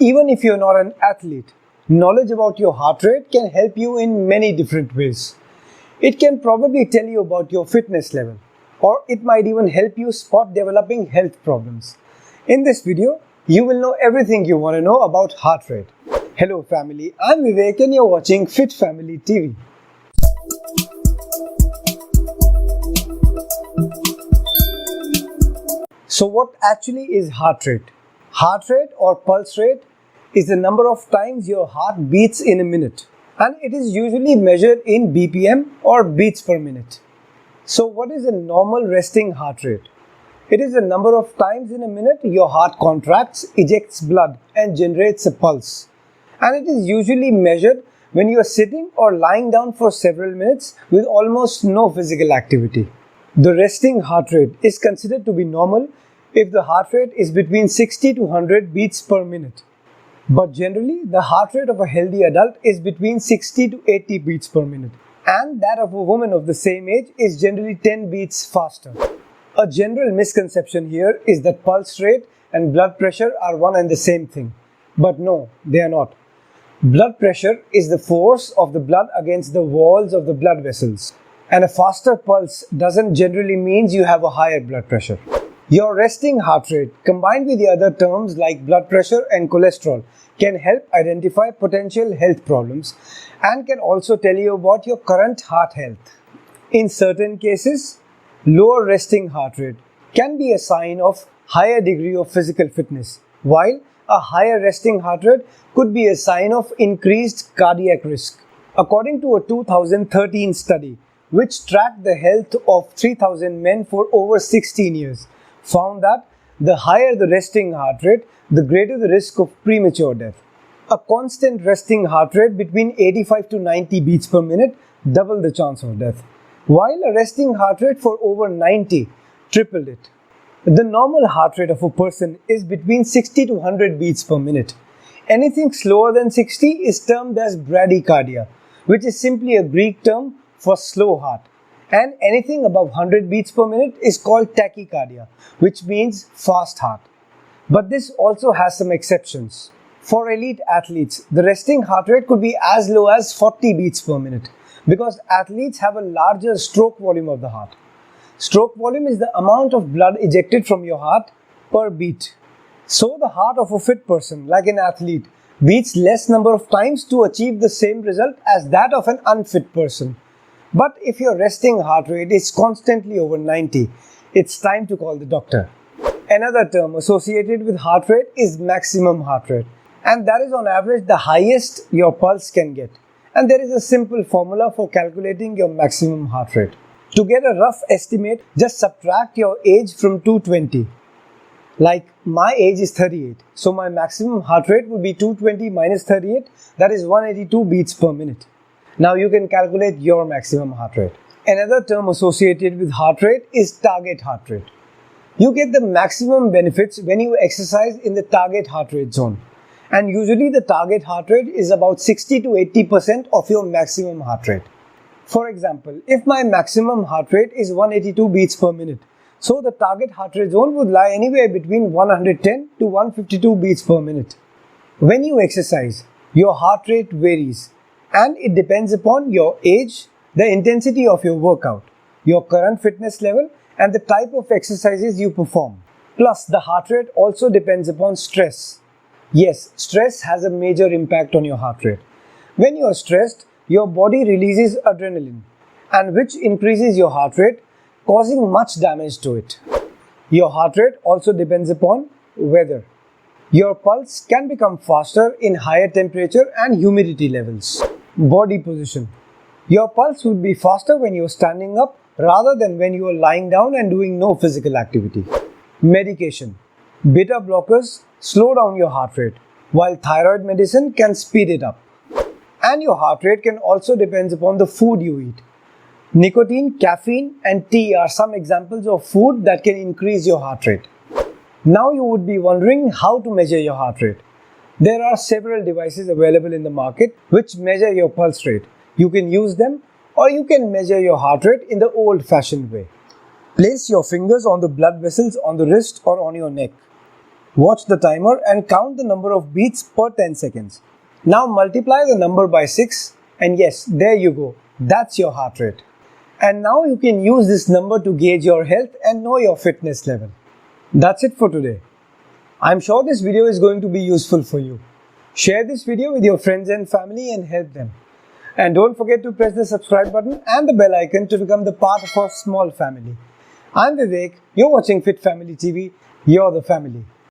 Even if you're not an athlete, knowledge about your heart rate can help you in many different ways. It can probably tell you about your fitness level, or it might even help you spot developing health problems. In this video, you will know everything you want to know about heart rate. Hello family, I'm Vivek and you're watching Fit Family TV. So what actually is heart rate? Heart rate or pulse rate is the number of times your heart beats in a minute, and it is usually measured in BPM or beats per minute. So what is a normal resting heart rate? It is the number of times in a minute your heart contracts, ejects blood and generates a pulse. And it is usually measured when you are sitting or lying down for several minutes with almost no physical activity. The resting heart rate is considered to be normal if the heart rate is between 60 to 100 beats per minute. But generally, the heart rate of a healthy adult is between 60 to 80 beats per minute, and that of a woman of the same age is generally 10 beats faster. A general misconception here is that pulse rate and blood pressure are one and the same thing. But no, they are not. Blood pressure is the force of the blood against the walls of the blood vessels, and a faster pulse doesn't generally mean you have a higher blood pressure. Your resting heart rate, combined with the other terms like blood pressure and cholesterol, can help identify potential health problems and can also tell you about your current heart health. In certain cases, lower resting heart rate can be a sign of higher degree of physical fitness, while a higher resting heart rate could be a sign of increased cardiac risk. According to a 2013 study, which tracked the health of 3,000 men for over 16 years, found that the higher the resting heart rate, the greater the risk of premature death. A constant resting heart rate between 85 to 90 beats per minute doubled the chance of death, while a resting heart rate for over 90 tripled it. The normal heart rate of a person is between 60 to 100 beats per minute. Anything slower than 60 is termed as bradycardia, which is simply a Greek term for slow heart. And anything above 100 beats per minute is called tachycardia, which means fast heart. But this also has some exceptions. For elite athletes, the resting heart rate could be as low as 40 beats per minute because athletes have a larger stroke volume of the heart. Stroke volume is the amount of blood ejected from your heart per beat. So the heart of a fit person, like an athlete, beats less number of times to achieve the same result as that of an unfit person. But if your resting heart rate is constantly over 90, it's time to call the doctor. Another term associated with heart rate is maximum heart rate, and that is on average the highest your pulse can get. And there is a simple formula for calculating your maximum heart rate. To get a rough estimate, just subtract your age from 220. Like my age is 38, so my maximum heart rate would be 220 minus 38, that is 182 beats per minute. Now you can calculate your maximum heart rate. Another term associated with heart rate is target heart rate. You get the maximum benefits when you exercise in the target heart rate zone. And usually the target heart rate is about 60 to 80% of your maximum heart rate. For example, if my maximum heart rate is 182 beats per minute, so the target heart rate zone would lie anywhere between 110 to 152 beats per minute. When you exercise, your heart rate varies. And it depends upon your age, the intensity of your workout, your current fitness level, and the type of exercises you perform. Plus, the heart rate also depends upon stress. Yes, stress has a major impact on your heart rate. When you are stressed, your body releases adrenaline, and which increases your heart rate, causing much damage to it. Your heart rate also depends upon weather. Your pulse can become faster in higher temperature and humidity levels. Body position. Your pulse would be faster when you are standing up rather than when you are lying down and doing no physical activity. Medication. Beta blockers slow down your heart rate, while thyroid medicine can speed it up. And your heart rate can also depend upon the food you eat. Nicotine, caffeine and tea are some examples of food that can increase your heart rate. Now you would be wondering how to measure your heart rate. There are several devices available in the market which measure your pulse rate. You can use them or you can measure your heart rate in the old-fashioned way. Place your fingers on the blood vessels on the wrist or on your neck. Watch the timer and count the number of beats per 10 seconds. Now multiply the number by 6 and yes, there you go. That's your heart rate. And now you can use this number to gauge your health and know your fitness level. That's it for today. I'm sure this video is going to be useful for you. Share this video with your friends and family and help them. And don't forget to press the subscribe button and the bell icon to become the part of our small family. I'm Vivek, you're watching Fit Family TV, you're the family.